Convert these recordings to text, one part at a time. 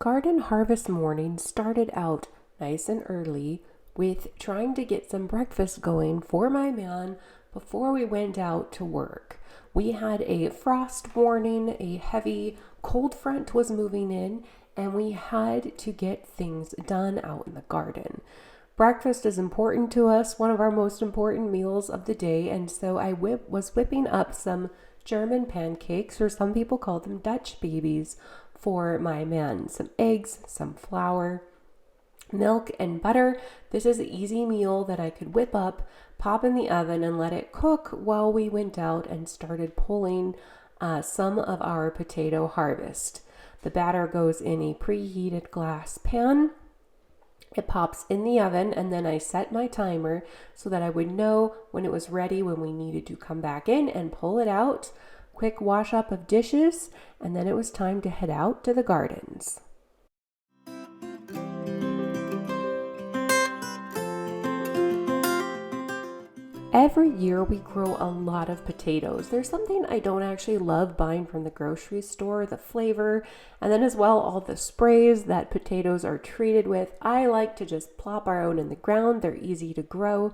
Garden harvest morning started out nice and early with trying to get some breakfast going for my man before we went out to work. We had a frost warning, a heavy cold front was moving in, and we had to get things done out in the garden. Breakfast is important to us, one of our most important meals of the day, and so I was whipping up some German pancakes, or some people call them Dutch babies, for my man. Some eggs, some flour, milk, and butter. This is an easy meal that I could whip up, pop in the oven, and let it cook while we went out and started pulling some of our potato harvest. The batter goes in a preheated glass pan. It pops in the oven, and then I set my timer so that I would know when it was ready, when we needed to come back in and pull it out. Quick wash up of dishes, and then it was time to head out to the gardens. Every year we grow a lot of potatoes. There's something I don't actually love buying from the grocery store, the flavor, and then as well all the sprays that potatoes are treated with. I like to just plop our own in the ground. They're easy to grow.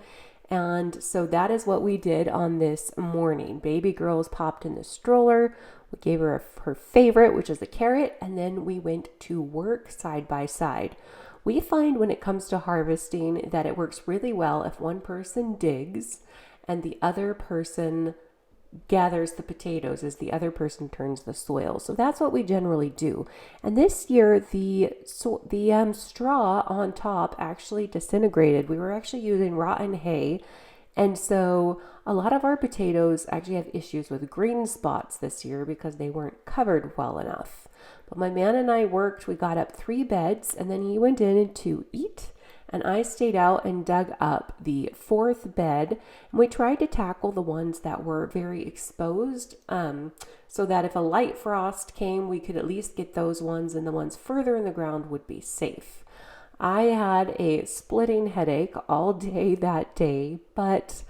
And so that is what we did on this morning. Baby girl was popped in the stroller. We gave her her favorite, which is a carrot, and then we went to work side by side. We find when it comes to harvesting that it works really well if one person digs and the other person gathers the potatoes as the other person turns the soil. So that's what we generally do. And this year, the straw on top actually disintegrated. We were actually using rotten hay. And so a lot of our potatoes actually have issues with green spots this year because they weren't covered well enough. But my man and I worked. We got up 3 beds, and then he went in to eat. And I stayed out and dug up the 4th bed, and we tried to tackle the ones that were very exposed, so that if a light frost came, we could at least get those ones, and the ones further in the ground would be safe. I had a splitting headache all day that day, but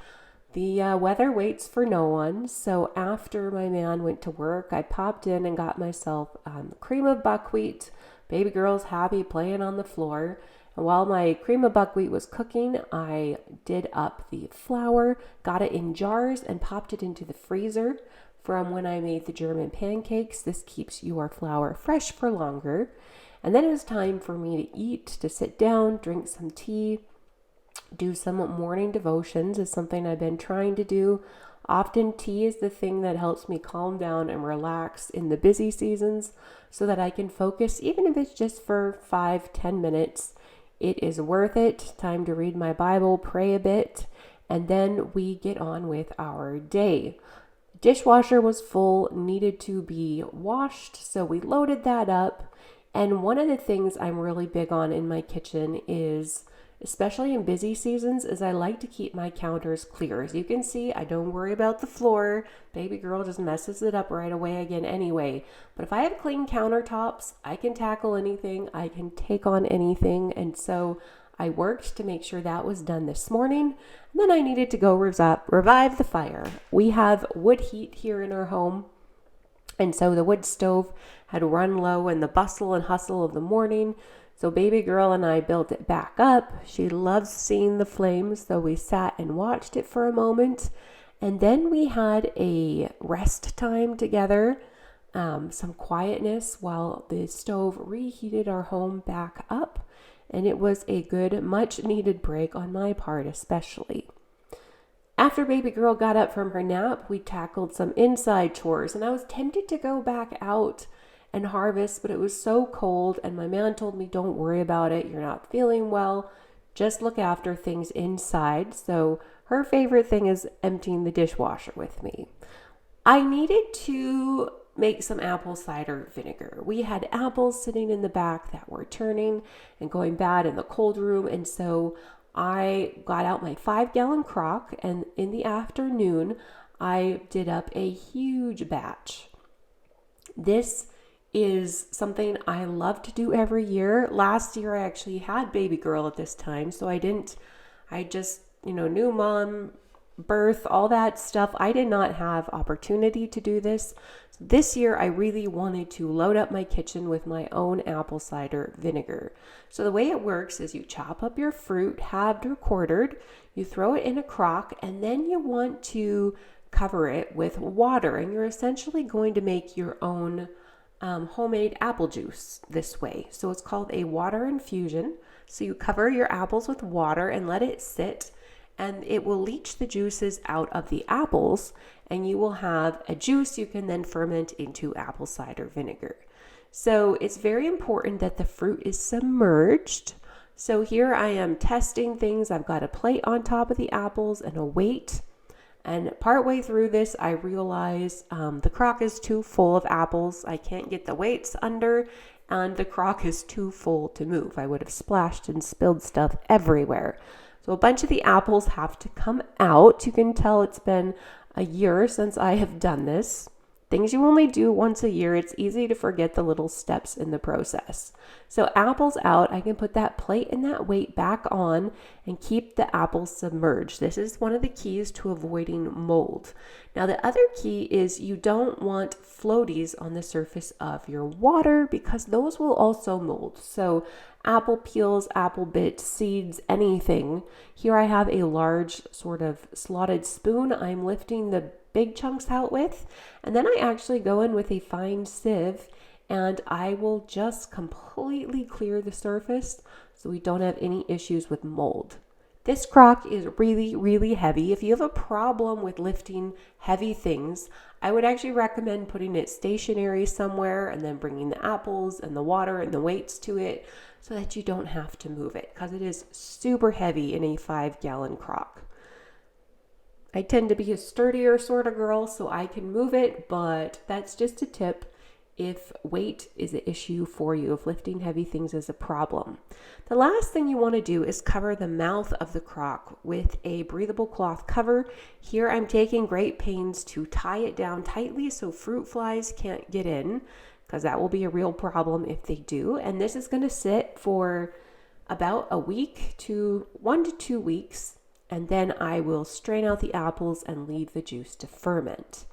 the weather waits for no one. So after my man went to work, I popped in and got myself cream of buckwheat. Baby girl's happy playing on the floor. And while my cream of buckwheat was cooking, I did up the flour, got it in jars, and popped it into the freezer from when I made the German pancakes. This keeps your flour fresh for longer. And then it was time for me to eat, to sit down, drink some tea, do some morning devotions is something I've been trying to do. Often tea is the thing that helps me calm down and relax in the busy seasons so that I can focus, even if it's just for 5-10 minutes. It is worth it. Time to read my Bible, pray a bit, and then we get on with our day. Dishwasher was full, needed to be washed, so we loaded that up. And one of the things I'm really big on in my kitchen is, especially in busy seasons, is I like to keep my counters clear. As you can see, I don't worry about the floor. Baby girl just messes it up right away again anyway. But if I have clean countertops, I can tackle anything. I can take on anything. And so I worked to make sure that was done this morning. And then I needed to go revive the fire. We have wood heat here in our home. And so the wood stove had run low in the bustle and hustle of the morning. So baby girl and I built it back up. She loves seeing the flames, so we sat and watched it for a moment. And then we had a rest time together, some quietness while the stove reheated our home back up. And it was a good, much needed break on my part especially. After baby girl got up from her nap, we tackled some inside chores, and I was tempted to go back out and harvest, but it was so cold, and my man told me, don't worry about it. You're not feeling well. Just look after things inside. So her favorite thing is emptying the dishwasher with me. I needed to make some apple cider vinegar. We had apples sitting in the back that were turning and going bad in the cold room, and so I got out my 5-gallon crock, and in the afternoon, I did up a huge batch. This is something I love to do every year. Last year, I actually had baby girl at this time, so I just, new mom, birth, all that stuff. I did not have opportunity to do this. This year, I really wanted to load up my kitchen with my own apple cider vinegar. So the way it works is you chop up your fruit, halved or quartered, you throw it in a crock, and then you want to cover it with water. And you're essentially going to make your own homemade apple juice this way. So it's called a water infusion. So you cover your apples with water and let it sit, and it will leach the juices out of the apples, and you will have a juice you can then ferment into apple cider vinegar. So it's very important that the fruit is submerged. So here I am testing things. I've got a plate on top of the apples and a weight. And partway through this, I realize the crock is too full of apples. I can't get the weights under, and the crock is too full to move. I would have splashed and spilled stuff everywhere. So a bunch of the apples have to come out. You can tell it's been a year since I have done this. Things you only do once a year, it's easy to forget the little steps in the process. So apples out, I can put that plate and that weight back on and keep the apples submerged. This is one of the keys to avoiding mold. Now the other key is you don't want floaties on the surface of your water because those will also mold. So apple peels, apple bits, seeds, anything. Here I have a large sort of slotted spoon I'm lifting the big chunks out with, and then I actually go in with a fine sieve and I will just completely clear the surface so we don't have any issues with mold. This crock is really, really heavy. If you have a problem with lifting heavy things, I would actually recommend putting it stationary somewhere and then bringing the apples and the water and the weights to it so that you don't have to move it, because it is super heavy in a 5-gallon crock. I tend to be a sturdier sort of girl, so I can move it, but that's just a tip if weight is an issue for you, if lifting heavy things is a problem. The last thing you want to do is cover the mouth of the crock with a breathable cloth cover. Here I'm taking great pains to tie it down tightly so fruit flies can't get in, because that will be a real problem if they do. And this is going to sit for about a week to 1 to 2 weeks. And then I will strain out the apples and leave the juice to ferment.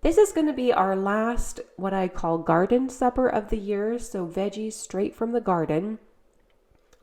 This is going to be our last, what I call garden supper of the year. So veggies straight from the garden.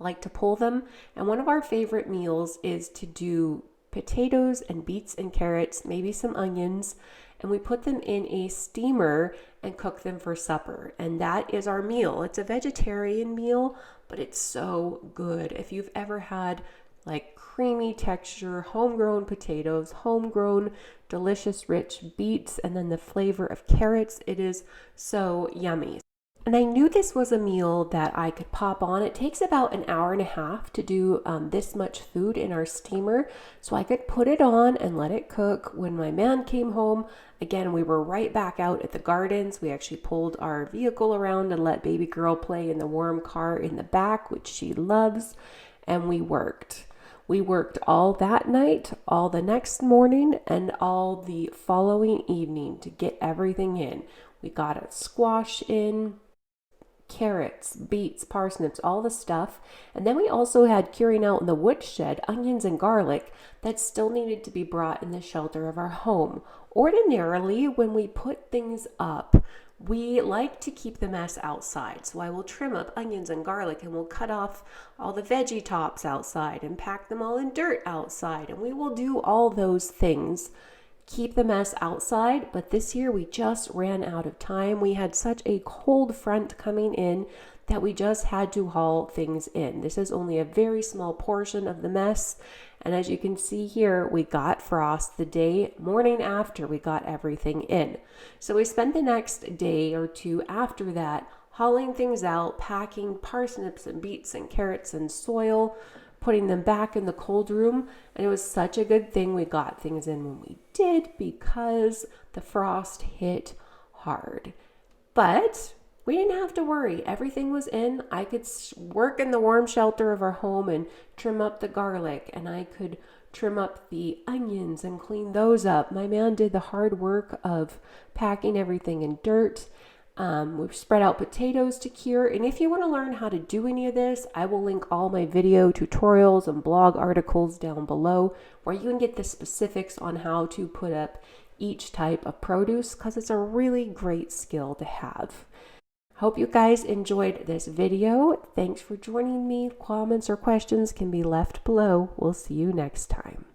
I like to pull them. And one of our favorite meals is to do potatoes and beets and carrots, maybe some onions. And we put them in a steamer and cook them for supper. And that is our meal. It's a vegetarian meal, but it's so good. If you've ever had like creamy texture, homegrown potatoes, homegrown, delicious, rich beets, and then the flavor of carrots. It is so yummy. And I knew this was a meal that I could pop on. It takes about an hour and a half to do this much food in our steamer. So I could put it on and let it cook. When my man came home, again, we were right back out at the gardens. We actually pulled our vehicle around and let baby girl play in the warm car in the back, which she loves. And we worked. We worked all that night, all the next morning, and all the following evening to get everything in. We got a squash in, carrots, beets, parsnips, all the stuff. And then we also had curing out in the woodshed, onions and garlic that still needed to be brought in the shelter of our home. Ordinarily, when we put things up, we like to keep the mess outside. So I will trim up onions and garlic, and we'll cut off all the veggie tops outside and pack them all in dirt outside. And we will do all those things, keep the mess outside. But this year we just ran out of time. We had such a cold front coming in that we just had to haul things in. This is only a very small portion of the mess. And as you can see here, we got frost the morning after we got everything in. So we spent the next day or two after that hauling things out, packing parsnips and beets and carrots and soil, putting them back in the cold room. And it was such a good thing we got things in when we did, because the frost hit hard. But we didn't have to worry. Everything was in. I could work in the warm shelter of our home and trim up the garlic, and I could trim up the onions and clean those up. My man did the hard work of packing everything in dirt. We've spread out potatoes to cure. And if you want to learn how to do any of this, I will link all my video tutorials and blog articles down below where you can get the specifics on how to put up each type of produce because it's a really great skill to have. Hope you guys enjoyed this video. Thanks for joining me. Comments or questions can be left below. We'll see you next time.